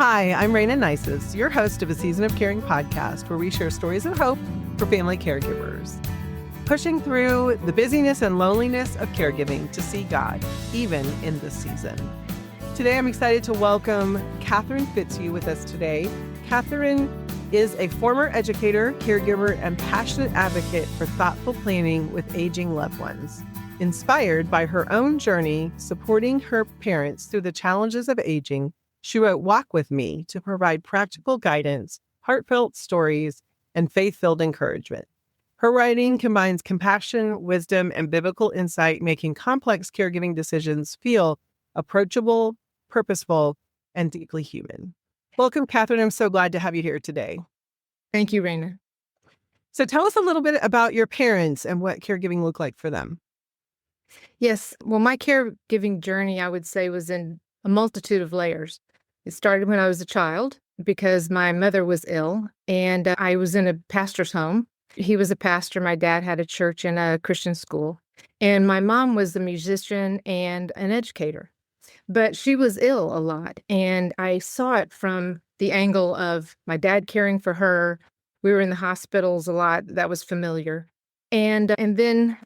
Hi, I'm Raina Nices, your host of A Season of Caring podcast, where we share stories of hope for family caregivers. Pushing through the busyness and loneliness of caregiving to see God, even in this season. Today, I'm excited to welcome Catherine Fitzhugh with us today. Catherine is a former educator, caregiver, and passionate advocate for thoughtful planning with aging loved ones. Inspired by her own journey supporting her parents through the challenges of aging, she wrote Walk With Me to provide practical guidance, heartfelt stories, and faith-filled encouragement. Her writing combines compassion, wisdom, and biblical insight, making complex caregiving decisions feel approachable, purposeful, and deeply human. Welcome, Catherine. I'm so glad to have you here today. Thank you, Raina. So tell us a little bit about your parents and what caregiving looked like for them. Yes, well, my caregiving journey, I would say, was in a multitude of layers. It started when I was a child because my mother was ill and I was in a pastor's home. He was a pastor. My dad had a church and a Christian school. And my mom was a musician and an educator. But she was ill a lot. And I saw it from the angle of my dad caring for her. We were in the hospitals a lot. That was familiar. And then,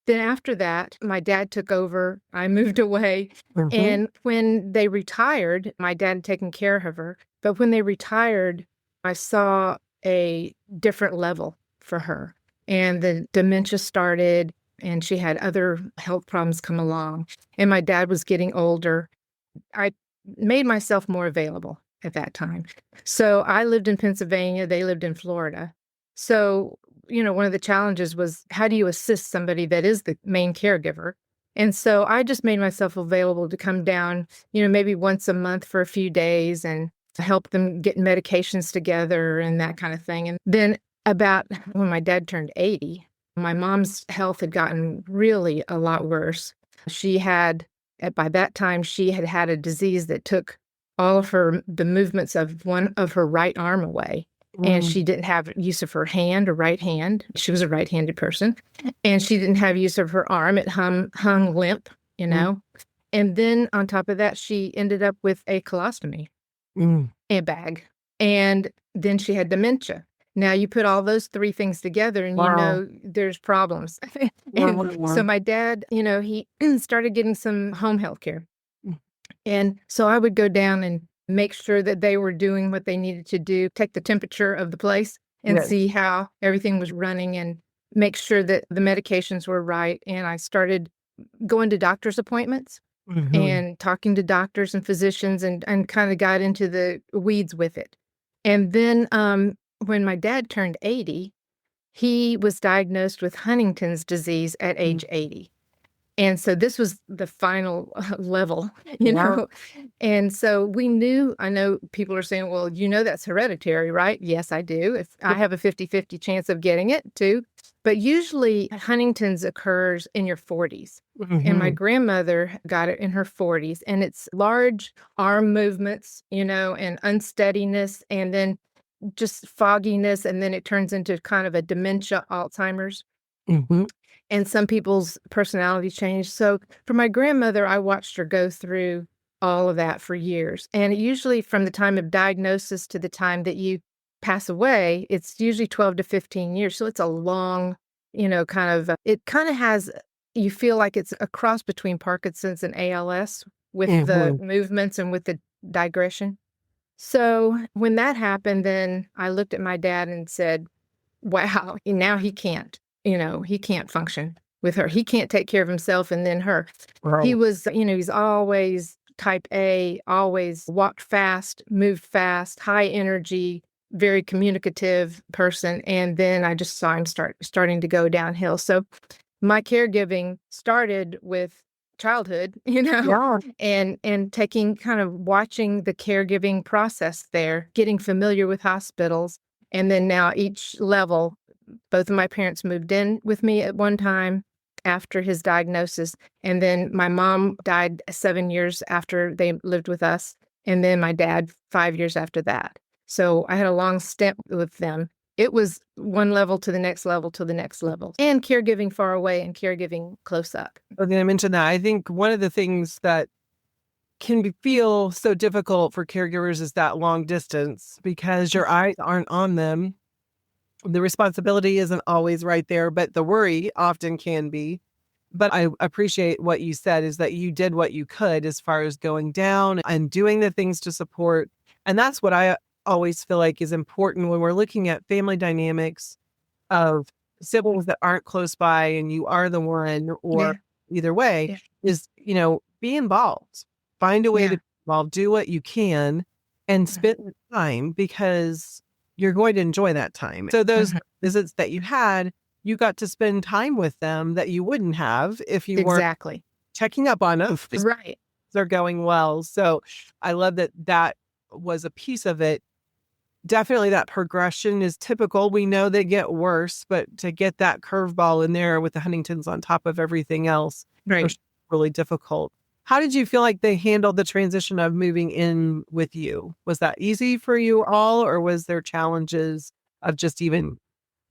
then after that, my dad took over. I moved away. And when they retired, my dad had taken care of her. But when they retired, I saw a different level for her. And the dementia started, and she had other health problems come along. And my dad was getting older. I made myself more available at that time. So I lived in Pennsylvania. They lived in Florida. So one of the challenges was, how do you assist somebody that is the main caregiver? And so I just made myself available to come down, maybe once a month for a few days and help them get medications together and that kind of thing. And then about when my dad turned 80, my mom's health had gotten really a lot worse. By that time, she had had a disease that took all of the movements of one of her right arm away. And she didn't have use of her hand or right hand. She was a right-handed person. And she didn't have use of her arm. It hung limp, And then on top of that, she ended up with a colostomy, a bag. And then she had dementia. Now you put all those three things together and there's problems. So my dad, he started getting some home health care. And so I would go down and make sure that they were doing what they needed to do, take the temperature of the place and see how everything was running and make sure that the medications were right. And I started going to doctor's appointments and talking to doctors and physicians and kind of got into the weeds with it. And then when my dad turned 80, he was diagnosed with Huntington's disease at age 80. And so this was the final level, And so I know people are saying, well, that's hereditary, right? Yes, I do. I have a 50-50 chance of getting it too. But usually Huntington's occurs in your 40s. And my grandmother got it in her 40s. And it's large arm movements, and unsteadiness, and then just fogginess. And then it turns into kind of a dementia, Alzheimer's. And some people's personality change. So for my grandmother, I watched her go through all of that for years. And usually from the time of diagnosis to the time that you pass away, it's usually 12 to 15 years. So it's a long, it kind of has, you feel like it's a cross between Parkinson's and ALS with the movements and with the digression. So when that happened, then I looked at my dad and said, wow, now he can't. He can't function with her. He can't take care of himself and then her. Right. He was, he's always type A, always walked fast, moved fast, high energy, very communicative person. And then I just saw him starting to go downhill. So my caregiving started with childhood, and taking kind of watching the caregiving process there, getting familiar with hospitals. And then now each level, both of my parents moved in with me at one time after his diagnosis. And then my mom died 7 years after they lived with us. And then my dad 5 years after that. So I had a long stint with them. It was one level to the next level to the next level. And caregiving far away and caregiving close up. I was going to mention that. I think one of the things that feel so difficult for caregivers is that long distance because your eyes aren't on them. The responsibility isn't always right there, but the worry often can be. But I appreciate what you said is that you did what you could as far as going down and doing the things to support. And that's what I always feel like is important when we're looking at family dynamics of siblings that aren't close by and you are the one, or Yeah. either way, Yeah. is, be involved. Find a way to Yeah. be involved, do what you can, and spend the time because you're going to enjoy that time. So those Mhm. visits that you had, you got to spend time with them that you wouldn't have if you weren't Exactly. checking up on them. Right. They're going well. So I love that that was a piece of it. Definitely that progression is typical. We know they get worse, but to get that curveball in there with the Huntingtons on top of everything else, Right. was really difficult. How did you feel like they handled the transition of moving in with you? Was that easy for you all, or was there challenges of just even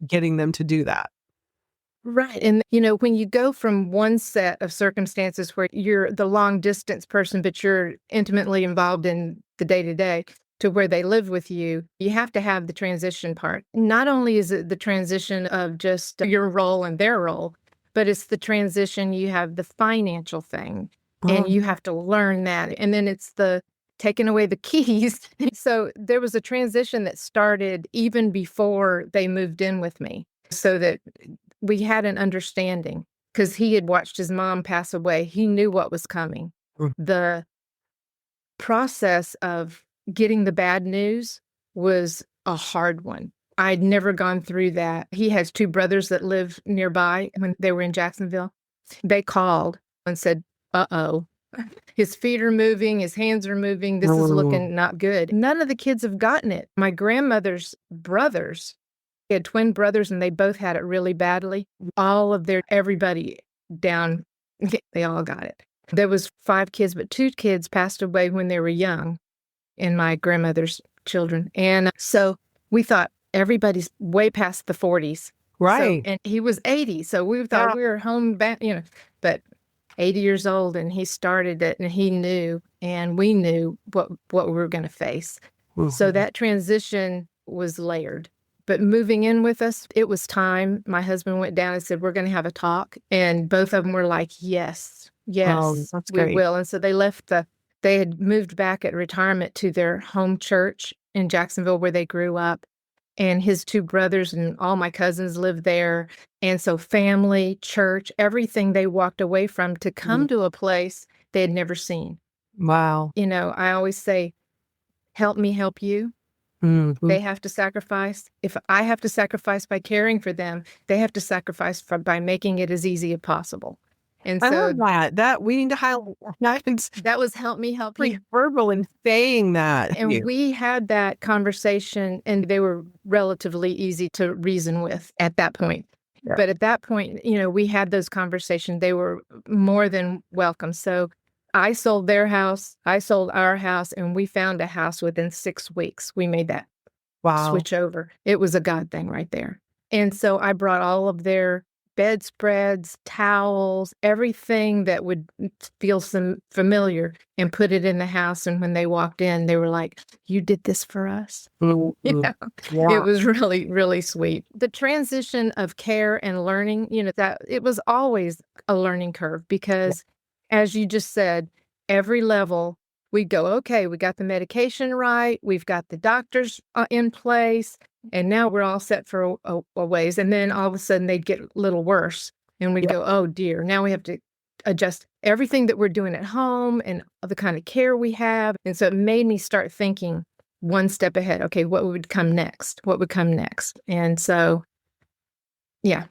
getting them to do that? Right. And, when you go from one set of circumstances where you're the long distance person, but you're intimately involved in the day to day to where they live with you, you have to have the transition part. Not only is it the transition of just your role and their role, but it's the transition, you have the financial thing, and you have to learn that. And then it's the taking away the keys. So there was a transition that started even before they moved in with me so that we had an understanding because he had watched his mom pass away. He knew what was coming. Mm. The process of getting the bad news was a hard one. I'd never gone through that. He has two brothers that live nearby when they were in Jacksonville. They called and said, uh-oh, his feet are moving, his hands are moving. This is looking not good. None of the kids have gotten it. My grandmother's brothers, he had twin brothers and they both had it really badly. Everybody down, they all got it. There was 5 kids, but 2 kids passed away when they were young in my grandmother's children. And so we thought everybody's way past the 40s. Right. And he was 80. So we thought Yeah. we were home back, but 80 years old and he started it and he knew and we knew what we were going to face. So that transition was layered. But moving in with us, it was time. My husband went down and said, we're going to have a talk. And both of them were like, yes, That's we great. will. And so they had moved back at retirement to their home church in Jacksonville where they grew up. And his 2 brothers and all my cousins lived there. And so family, church, everything they walked away from to come to a place they had never seen. Wow. I always say, help me help you. They have to sacrifice. If I have to sacrifice by caring for them, they have to sacrifice by making it as easy as possible. And I so love that we need to highlight that. that was help me help you. Verbal in saying that. And we had that conversation and they were relatively easy to reason with at that point. Yeah. But at that point, we had those conversations. They were more than welcome. So I sold their house, I sold our house, and we found a house within 6 weeks. We made that switch over. It was a God thing right there. And so I brought all of their bedspreads, towels, everything that would feel some familiar and put it in the house. And when they walked in, they were like, you did this for us. Yeah. It was really, really sweet. The transition of care and learning, that it was always a learning curve because as you just said, every level we go, okay, we got the medication right. We've got the doctors in place. And now we're all set for a ways. And then all of a sudden they'd get a little worse. And we'd go, oh dear, now we have to adjust everything that we're doing at home and the kind of care we have. And so it made me start thinking one step ahead. Okay, what would come next? What would come next? And so, yeah,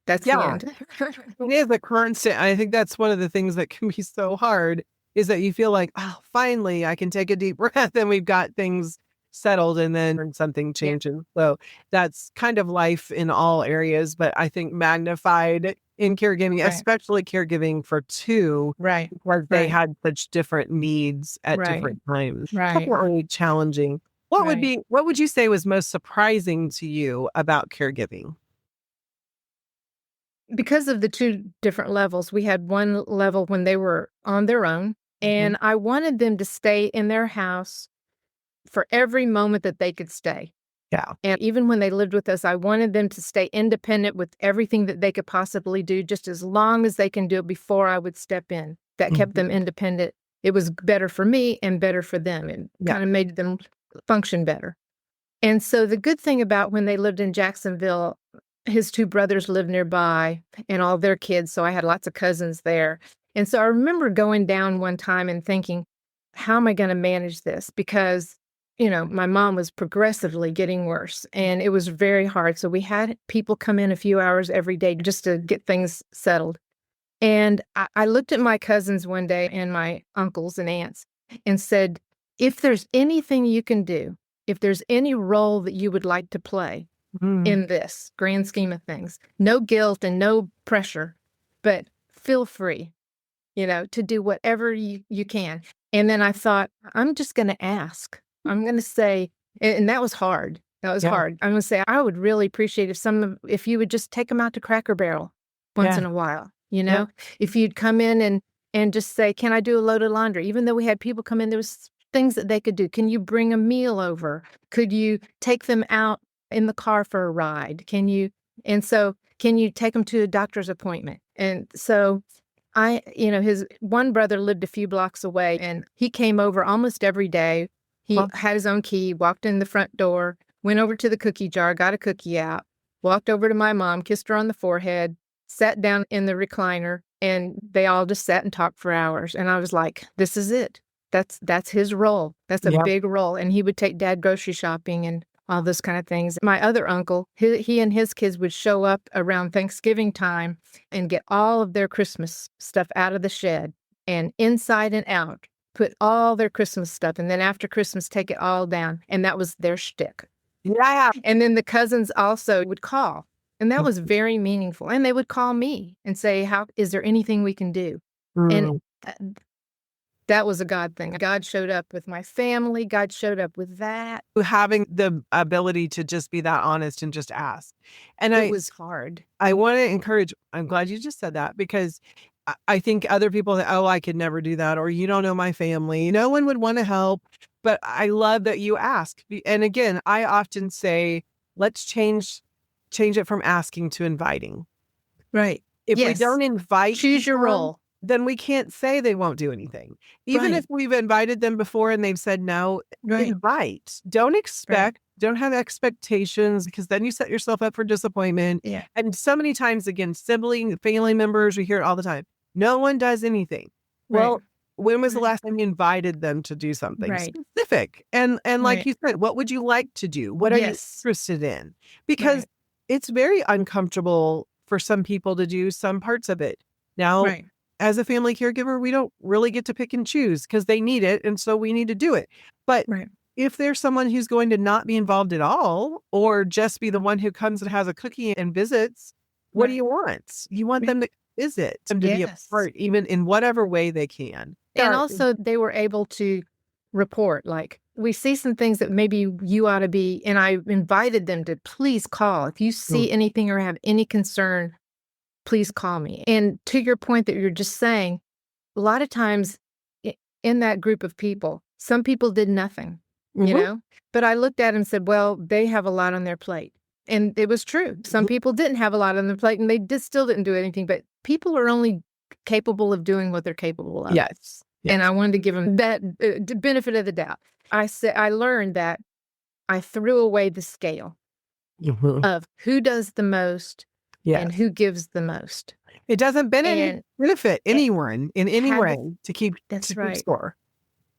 that's the end. It is a constant. I think that's one of the things that can be so hard is that you feel like, oh, finally I can take a deep breath and we've got things settled and then something changes. So that's kind of life in all areas, but I think magnified in caregiving, especially caregiving for 2, where they had such different needs at different times. Definitely challenging. What would you say was most surprising to you about caregiving? Because of the 2 different levels, we had one level when they were on their own And I wanted them to stay in their house for every moment that they could stay. Yeah. And even when they lived with us, I wanted them to stay independent with everything that they could possibly do, just as long as they can do it before I would step in. That kept them independent. It was better for me and better for them. It kind of made them function better. And so the good thing about when they lived in Jacksonville, his two brothers lived nearby and all their kids. So I had lots of cousins there. And so I remember going down one time and thinking, how am I going to manage this? Because, my mom was progressively getting worse and it was very hard. So we had people come in a few hours every day just to get things settled. And I looked at my cousins one day and my uncles and aunts and said, if there's anything you can do, if there's any role that you would like to play in this grand scheme of things, no guilt and no pressure, but feel free, to do whatever you can. And then I thought, I'm just going to ask. I'm going to say, and that was hard. That was hard. I'm going to say, I would really appreciate if you would just take them out to Cracker Barrel once in a while, if you'd come in and just say, can I do a load of laundry? Even though we had people come in, there was things that they could do. Can you bring a meal over? Could you take them out in the car for a ride? Can you take them to a doctor's appointment? And so his one brother lived a few blocks away and he came over almost every day. He had his own key, walked in the front door, went over to the cookie jar, got a cookie out, walked over to my mom, kissed her on the forehead, sat down in the recliner, and they all just sat and talked for hours. And I was like, this is it. That's his role. That's a big role. And he would take Dad grocery shopping and all those kind of things. My other uncle, he and his kids would show up around Thanksgiving time and get all of their Christmas stuff out of the shed and inside and out, put all their Christmas stuff. And then after Christmas, take it all down. And that was their shtick. Yeah. And then the cousins also would call. And that was very meaningful. And they would call me and say, is there anything we can do? And that was a God thing. God showed up with my family. God showed up with that. Having the ability to just be that honest and just ask. And it was hard. I want to encourage, I'm glad you just said that because I think other people that, I could never do that. Or you don't know my family. No one would want to help. But I love that you ask. And again, I often say, let's change it from asking to inviting. Right. If we don't invite, choose your role, then we can't say they won't do anything. Even if we've invited them before and they've said no, invite. Don't expect, don't have expectations because then you set yourself up for disappointment. Yeah. And so many times, again, sibling, family members, we hear it all the time. No one does anything. Well, when was the last time you invited them to do something specific? And like you said, what would you like to do? What are you interested in? Because it's very uncomfortable for some people to do some parts of it. Now, as a family caregiver, we don't really get to pick and choose because they need it. And so we need to do it. But if there's someone who's going to not be involved at all, or just be the one who comes and has a cookie and visits, what do you want? You want them to visit, them to be a part, even in whatever way they can. And also they were able to report, like, we see some things that maybe you ought to be, and I invited them to please call. If you see anything or have any concern, please call me. And to your point that you're just saying, a lot of times in that group of people, some people did nothing, but I looked at them and said, well, they have a lot on their plate. And it was true. Some people didn't have a lot on their plate and they still didn't do anything, but people are only capable of doing what they're capable of. Yes. And I wanted to give them that benefit of the doubt. I learned that I threw away the scale of who does the most and who gives the most. It doesn't benefit anyone in any way to keep score.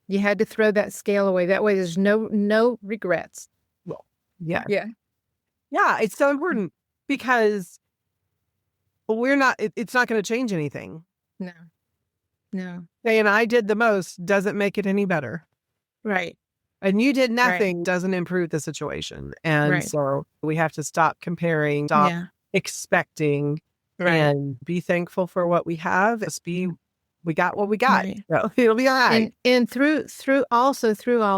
You had to throw that scale away. That way there's no regrets. Well, yeah. It's so important because it's not going to change anything. No. Saying I did the most doesn't make it any better. Right. And you did nothing doesn't improve the situation. And so we have to stop comparing, stop expecting, and be thankful for what we have. We got what we got. So it'll be all right. And through all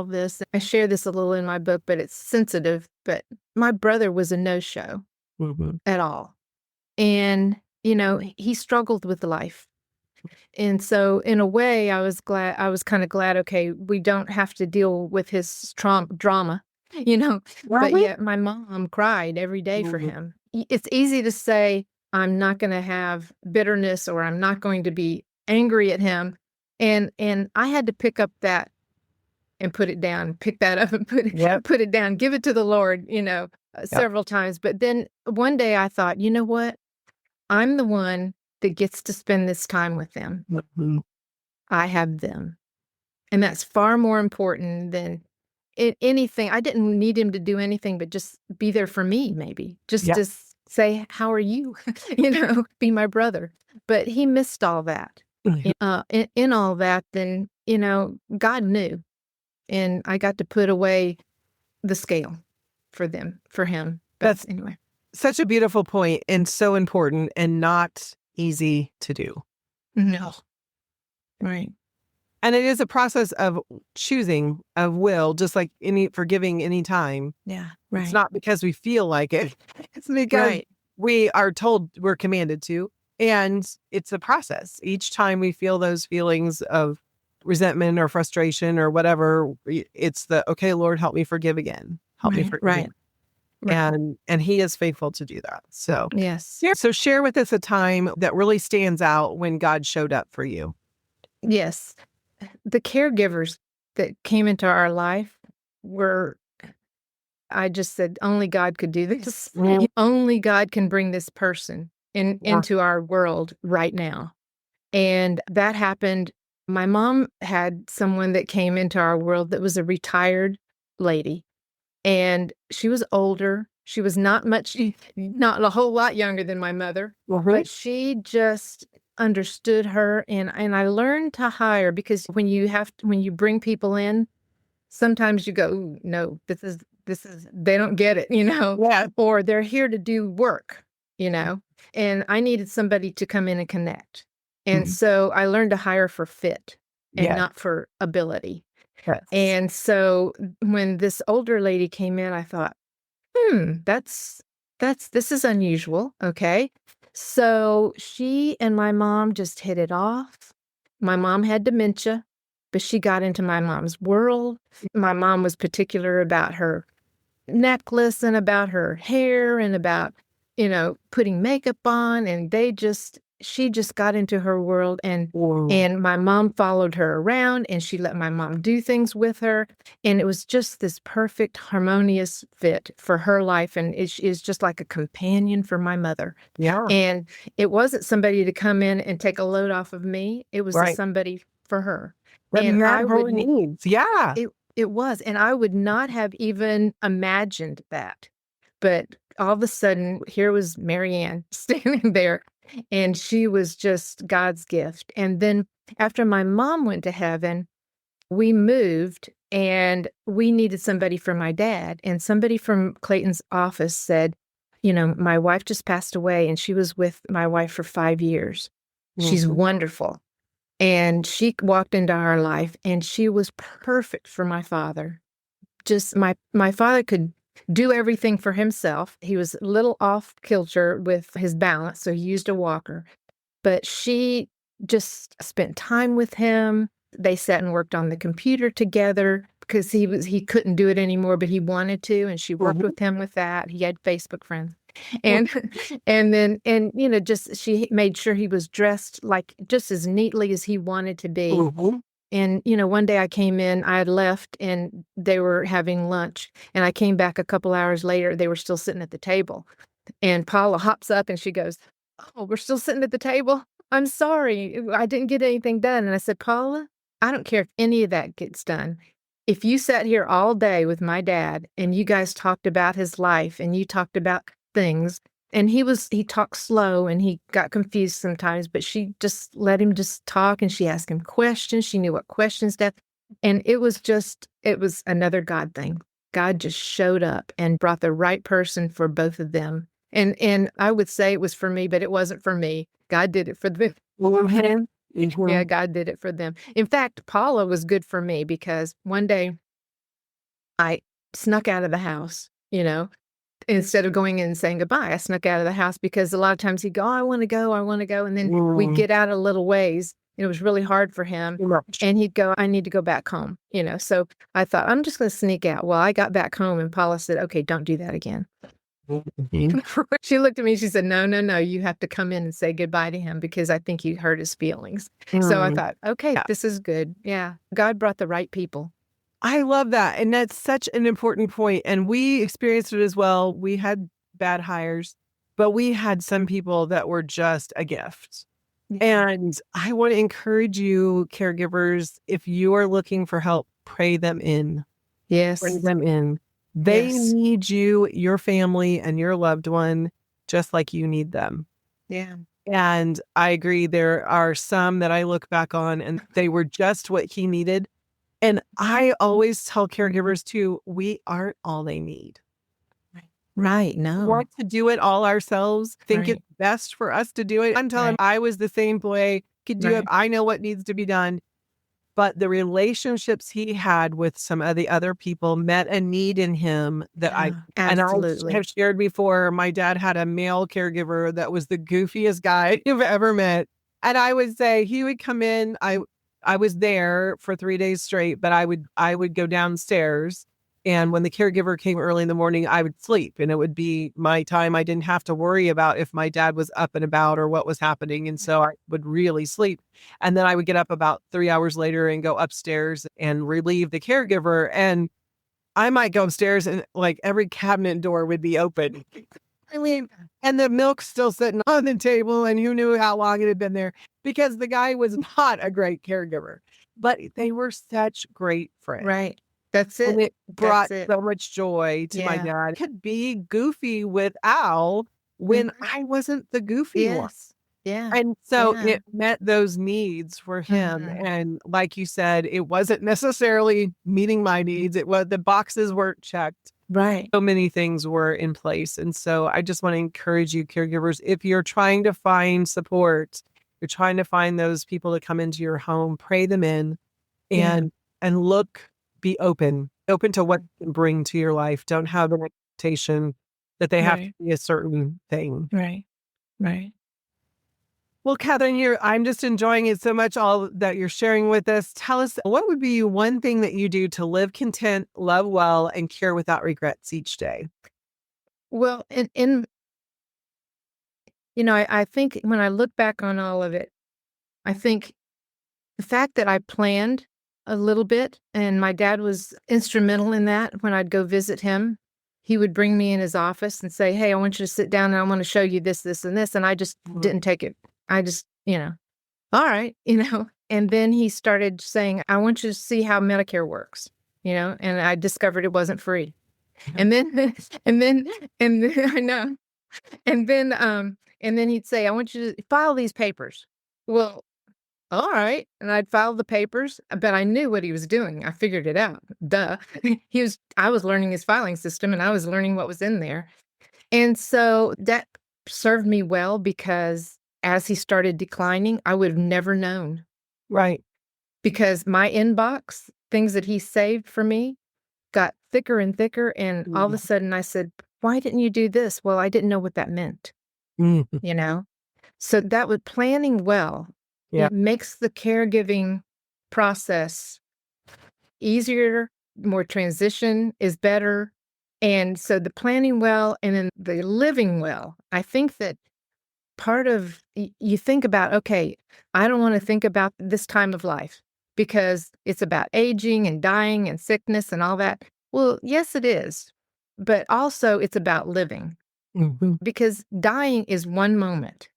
this, I share this a little in my book, but it's sensitive, but my brother was a no-show at all. And, he struggled with life. And so in a way, I was kind of glad, okay, we don't have to deal with his drama, you know, but Right? yet my mom cried every day for Mhm. him. It's easy to say, I'm not going to have bitterness or I'm not going to be angry at him. And I had to pick up that and put it down, pick that up and Yep. put it down, give it to the Lord, Yep. several times. But then one day I thought, you know what? I'm the one that gets to spend this time with them. Mhm. I have them. And that's far more important than anything. I didn't need him to do anything but just be there for me, maybe. Just Yep. to say, how are you? Be my brother. But he missed all that. Mhm. In all that, then, God knew. And I got to put away the scale for him. But That's anyway. such a beautiful point and so important and not easy to do. No. Right. And it is a process of choosing of will, just like any forgiving any time. Yeah. It's Right. not because we feel like it. It's because Right. we are told we're commanded to. And it's a process. Each time we feel those feelings of resentment or frustration or whatever, it's okay, Lord, help me forgive again. Help me Right. forgive Right. again. Right. And he is faithful to do that. So Yes. yeah. So share with us a time that really stands out when God showed up for you. Yes. The caregivers that came into our life were, I just said, only God could do this. Mm. Only God can bring this person Yeah. into our world right now. And that happened. My mom had someone that came into our world that was a retired lady. And she was older. She was not a whole lot younger than my mother, Mhm. but she just understood her. And I learned to hire because when you bring people in, sometimes you go, "Ooh, no, this is, they don't get it, Yeah. or they're here to do work, you know, and I needed somebody to come in and connect. And Mhm. so I learned to hire for fit and Yeah. not for ability. Yes. And so when this older lady came in, I thought, this is unusual. Okay. So she and my mom just hit it off. My mom had dementia, but she got into my mom's world. My mom was particular about her necklace and about her hair and about, putting makeup on. And she just got into her world Mm. and my mom followed her around and she let my mom do things with her. And it was just this perfect, harmonious fit for her life. And it is just like a companion for my mother. Yeah. And it wasn't somebody to come in and take a load off of me. It was Right. somebody for her. That And met I her would needs. Yeah. it was, and I would not have even imagined that. But all of a sudden, here was Marianne standing there, and she was just God's gift. And then after my mom went to heaven, we moved and we needed somebody for my dad. And somebody from Clayton's office said, my wife just passed away, and she was with my wife for 5 years. She's Mhm. wonderful. And she walked into our life and she was perfect for my father. Just my father could do everything for himself. He was a little off kilter with his balance, so he used a walker. But she just spent time with him. They sat and worked on the computer together because he couldn't do it anymore, but he wanted to, and she worked Mhm. with him with that. He had Facebook friends. Mhm. And just she made sure he was dressed like just as neatly as he wanted to be. Mhm. And one day I came in, I had left and they were having lunch, and I came back a couple hours later, they were still sitting at the table. And Paula hops up and she goes, "Oh, we're still sitting at the table? I'm sorry. I didn't get anything done." And I said, "Paula, I don't care if any of that gets done. If you sat here all day with my dad and you guys talked about his life and you talked about things," and he talked slow and he got confused sometimes, but she just let him just talk and she asked him questions. She knew what questions to, and it was another God thing. God just showed up and brought the right person for both of them. And I would say it was for me, but it wasn't for me. God did it for them. Mhm. Yeah, Mhm. God did it for them. In fact, Paula was good for me because one day I snuck out of the house, instead of going in and saying goodbye, I snuck out of the house because a lot of times he'd go, "Oh, I want to go, I want to go." And then we'd get out a little ways. And it was really hard for him. Too much. And he'd go, "I need to go back home." So I thought, I'm just going to sneak out. Well, I got back home and Paula said, "Okay, don't do that again." She looked at me, she said, "No, no, no, you have to come in and say goodbye to him because I think you hurt his feelings." So I thought, okay, this is good. Yeah. God brought the right people. I love that. And that's such an important point. And we experienced it as well. We had bad hires, but we had some people that were just a gift. Yeah. And I want to encourage you, caregivers, if you are looking for help, pray them in. Yes. Bring them in. They Yes. need you, your family, and your loved one, just like you need them. Yeah. And I agree. There are some that I look back on and they were just what he needed. And I always tell caregivers too, we aren't all they need. Right. We No. want to do it all ourselves, think Right. it's best for us to do it. I'm telling Right. you, I was the same way, could do it. Right. I know what needs to be done. But the relationships he had with some of the other people met a need in him that I absolutely. have shared before. My dad had a male caregiver that was the goofiest guy you've ever met. And I would say he would come in. I was there for 3 days straight, but I would go downstairs. And when the caregiver came early in the morning, I would sleep and it would be my time. I didn't have to worry about if my dad was up and about or what was happening. And so I would really sleep. And then I would get up about 3 hours later and go upstairs and relieve the caregiver. And I might go upstairs and like every cabinet door would be open. I mean, and the milk's still sitting on the table and who knew how long it had been there because the guy was not a great caregiver, but they were such great friends. Right. That's And it. it brought That's it. so much joy to my Yeah. dad. I could be goofy with Al when I wasn't the goofy one. Yes. Yeah. And so Yeah. it met those needs for him. Mhm. And like you said, it wasn't necessarily meeting my needs. It was the boxes weren't checked. Right. So many things were in place. And so I just want to encourage you, caregivers, if you're trying to find support, you're trying to find those people to come into your home, pray them in and look, be open to what you can bring to your life. Don't have an expectation that they have to Right. be a certain thing. Right. Right. Well, Catherine, I'm just enjoying it so much, all that you're sharing with us. Tell us, what would be one thing that you do to live content, love well, and care without regrets each day? Well, I think when I look back on all of it, I think the fact that I planned a little bit and my dad was instrumental in that. When I'd go visit him, he would bring me in his office and say, "Hey, I want you to sit down and I want to show you this, this, and this." And I just didn't take it. I just, all right, And then he started saying, "I want you to see how Medicare works," and I discovered it wasn't free. And then, and then I know. And then he'd say, "I want you to file these papers." Well, all right. And I'd file the papers, but I knew what he was doing. I figured it out. Duh. I was learning his filing system and I was learning what was in there. And so that served me well because as he started declining, I would have never known Right. because my inbox, things that he saved for me, got thicker and thicker. And all of a sudden I said, "Why didn't you do this?" Well, I didn't know what that meant, So that was planning well. Yeah. It makes the caregiving process easier, more transition is better. And so the planning well and then the living well. I think that part of you think about, okay, I don't want to think about this time of life because it's about aging and dying and sickness and all that. Well, yes, it is. But also it's about living because dying is one moment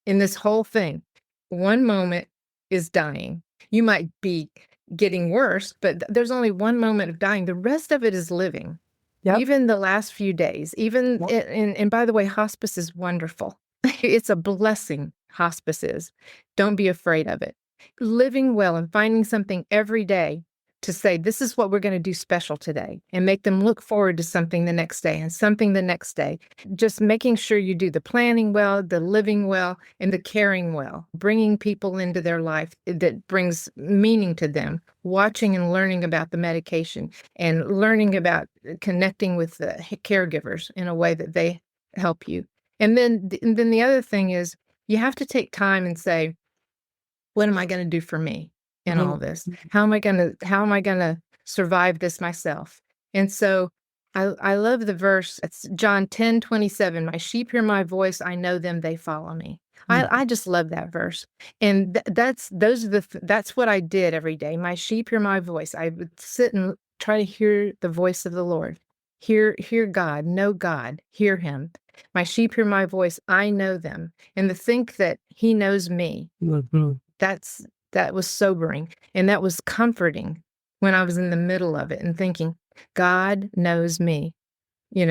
in this whole thing. One moment is dying. You might be getting worse, but there's only one moment of dying. The rest of it is living. Yep. Even the last few days, and by the way, hospice is wonderful. It's a blessing, hospice is. Don't be afraid of it. Living well and finding something every day to say, this is what we're going to do special today, and make them look forward to something the next day and something the next day. Just making sure you do the planning well, the living well, and the caring well, bringing people into their life that brings meaning to them, watching and learning about the medication and learning about connecting with the caregivers in a way that they help you. And then the other thing is you have to take time and say, what am I going to do for me in all this? How am I going to survive this myself? And so I love the verse. It's John 10:27. My sheep hear my voice. I know them. They follow me. I just love that verse. And that's what I did every day. My sheep hear my voice. I would sit and try to hear the voice of the Lord. Hear God, know God, hear him. My sheep hear my voice. I know them. And to think that he knows me, that was sobering. And that was comforting when I was in the middle of it and thinking, God knows me.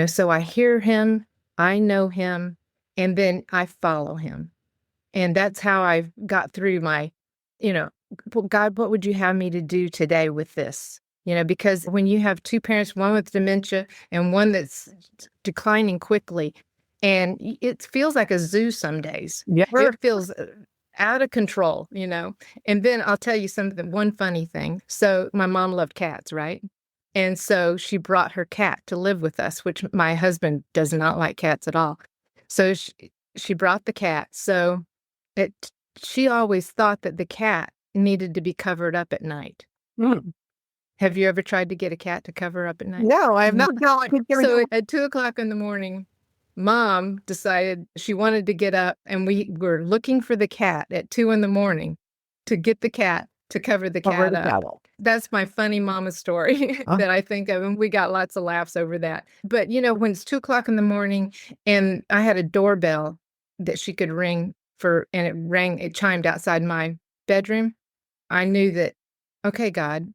So I hear him, I know him, and then I follow him. And that's how I got through my, God, what would you have me to do today with this? Because when you have two parents, one with dementia and one that's declining quickly, and it feels like a zoo some days. Yeah. It feels out of control, And then I'll tell you something, one funny thing. So my mom loved cats, right? And so she brought her cat to live with us, which my husband does not like cats at all. So she brought the cat. So she always thought that the cat needed to be covered up at night. Have you ever tried to get a cat to cover up at night? No, I have not. No, So at 2:00 in the morning, Mom decided she wanted to get up, and we were looking for the cat at 2 a.m. to get the cat to cover the cat up. That's my funny mama story that I think of, and we got lots of laughs over that. But when it's 2:00 in the morning, and I had a doorbell that she could ring and it chimed outside my bedroom, I knew that, okay, God,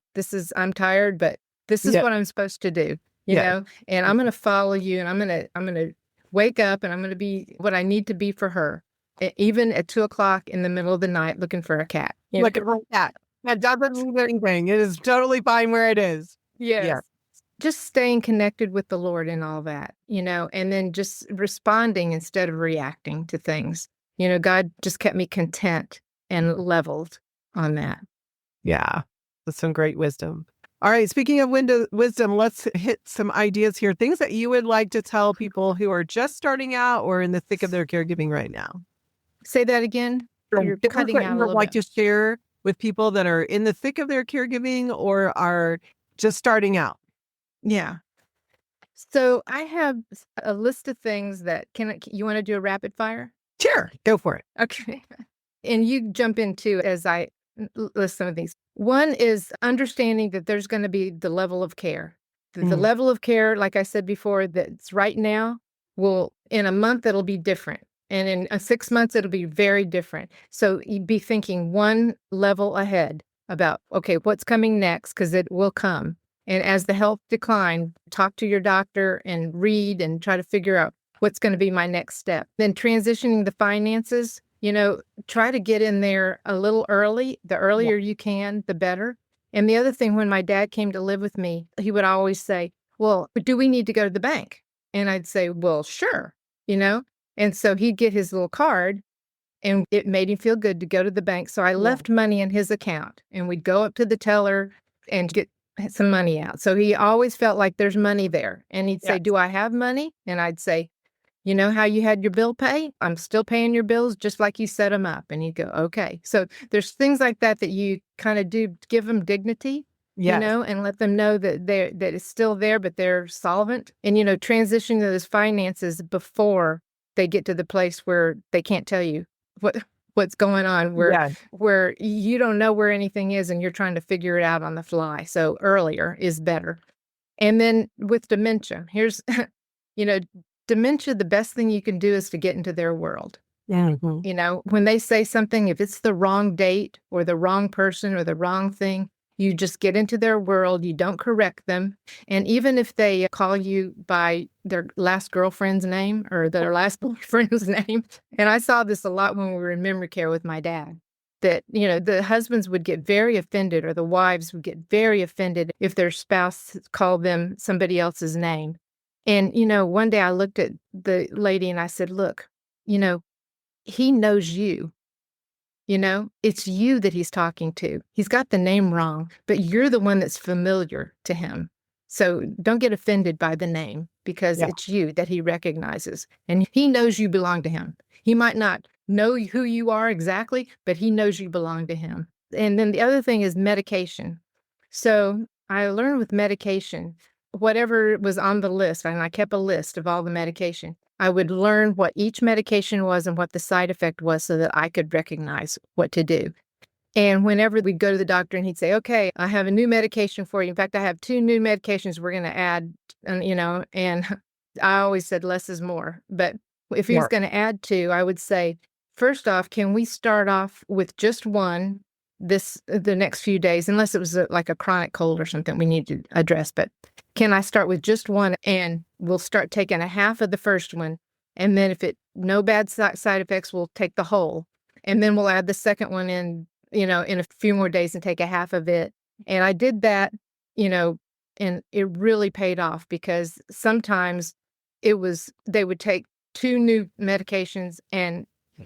I'm tired, but this is what I'm supposed to do, and I'm going to follow you, and I'm going to wake up, and I'm going to be what I need to be for her, even at 2:00 in the middle of the night looking for a cat. Look at her cat. That doesn't mean anything. It is totally fine where it is. Yes. Yeah. Just staying connected with the Lord and all that, and then just responding instead of reacting to things. God just kept me content and leveled on that. Yeah, that's some great wisdom. All right, speaking of wisdom, let's hit some ideas here. Things that you would like to tell people who are just starting out or in the thick of their caregiving right now. Say that again. You're cutting out a little bit. Like to share with people that are in the thick of their caregiving or are just starting out. Yeah. So I have a list of things that you want to do a rapid fire? Sure, go for it. Okay. And you jump in too as I list some of these. One is understanding that there's going to be the level of care. The level of care, like I said before, that's right now, in a month, it'll be different. And in 6 months, it'll be very different. So you'd be thinking one level ahead about, okay, what's coming next? Because it will come. And as the health decline, talk to your doctor and read and try to figure out what's going to be my next step. Then transitioning the finances, try to get in there a little early. The earlier you can, the better. And the other thing, when my dad came to live with me, he would always say, well, do we need to go to the bank? And I'd say, well, sure, And so he'd get his little card, and it made him feel good to go to the bank. So I left money in his account, and we'd go up to the teller and get some money out. So he always felt like there's money there. And he'd say, do I have money? And I'd say, you know how you had your bill pay? I'm still paying your bills just like you set them up. And he'd go, okay. So there's things like that you kind of do, give them dignity, and let them know that that it's still there, but they're solvent. And, transitioning those finances before they get to the place where they can't tell you what's going on, where you don't know where anything is and you're trying to figure it out on the fly. So earlier is better. And then with dementia, here's, dementia, the best thing you can do is to get into their world. When they say something, if it's the wrong date or the wrong person or the wrong thing, you just get into their world. You don't correct them. And even if they call you by their last girlfriend's name or their last boyfriend's name, and I saw this a lot when we were in memory care with my dad. that, the husbands would get very offended or the wives would get very offended if their spouse called them somebody else's name. And, one day I looked at the lady and I said, look, he knows you. It's you that he's talking to. He's got the name wrong, but you're the one that's familiar to him. So don't get offended by the name because it's you that he recognizes. And he knows you belong to him. He might not know who you are exactly, but he knows you belong to him. And then the other thing is medication. So I learned with medication, whatever was on the list, and I kept a list of all the medication, I would learn what each medication was and what the side effect was so that I could recognize what to do. And whenever we'd go to the doctor and he'd say, okay, I have a new medication for you. In fact, I have 2 new medications we're going to add, and I always said less is more. But if he was going to add 2, I would say, first off, can we start off with just one the next few days, unless it was like a chronic cold or something we need to address. But can I start with just one and we'll start taking a half of the first one. And then if no bad side effects, we'll take the whole. And then we'll add the second one in a few more days and take a half of it. And I did that, and it really paid off because sometimes they would take 2 new medications and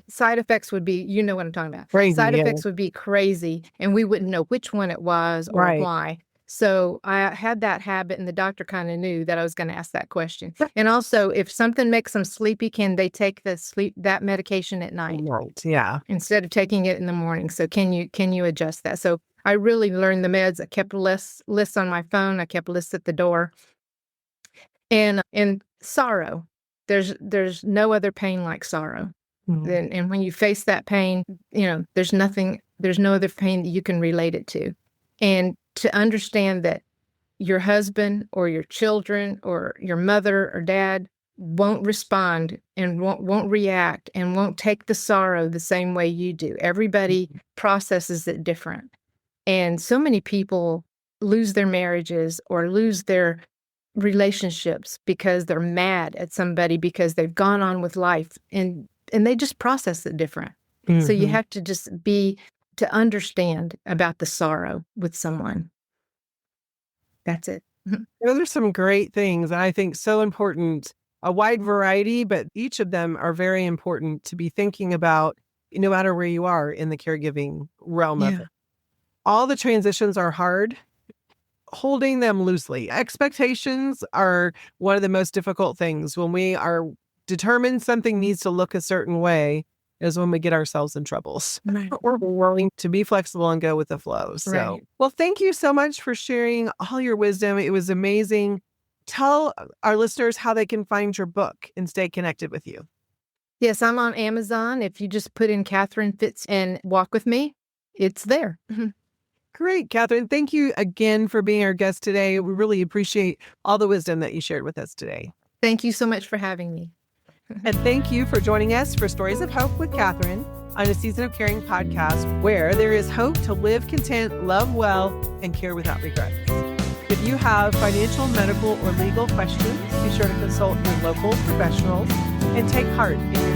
side effects would be, what I'm talking about. Crazy, side effects would be crazy and we wouldn't know which one it was or why. So I had that habit and the doctor kind of knew that I was going to ask that question. And also, if something makes them sleepy, can they take that medication at night? Right. Yeah. Instead of taking it in the morning. So can you adjust that? So I really learned the meds. I kept lists on my phone. I kept lists at the door. And sorrow, there's no other pain like sorrow. Mm-hmm. And when you face that pain, there's no other pain that you can relate it to. And to understand that your husband or your children or your mother or dad won't respond and won't react and won't take the sorrow the same way you do. Everybody processes it different. And so many people lose their marriages or lose their relationships because they're mad at somebody because they've gone on with life and they just process it different. Mm-hmm. So you have to just to understand about the sorrow with someone. That's it. Those are some great things. And I think so important, a wide variety, but each of them are very important to be thinking about no matter where you are in the caregiving realm of it. All the transitions are hard. Holding them loosely. Expectations are one of the most difficult things. When we are determined something needs to look a certain way is when we get ourselves in troubles. Right. We're willing to be flexible and go with the flow. So, Well, thank you so much for sharing all your wisdom. It was amazing. Tell our listeners how they can find your book and stay connected with you. Yes, I'm on Amazon. If you just put in Catherine Fitz and Walk With Me, it's there. Great, Catherine. Thank you again for being our guest today. We really appreciate all the wisdom that you shared with us today. Thank you so much for having me. And thank you for joining us for Stories of Hope with Catherine on a Season of Caring podcast, where there is hope to live content, love well, and care without regrets. If you have financial, medical, or legal questions, be sure to consult your local professionals and take heart in your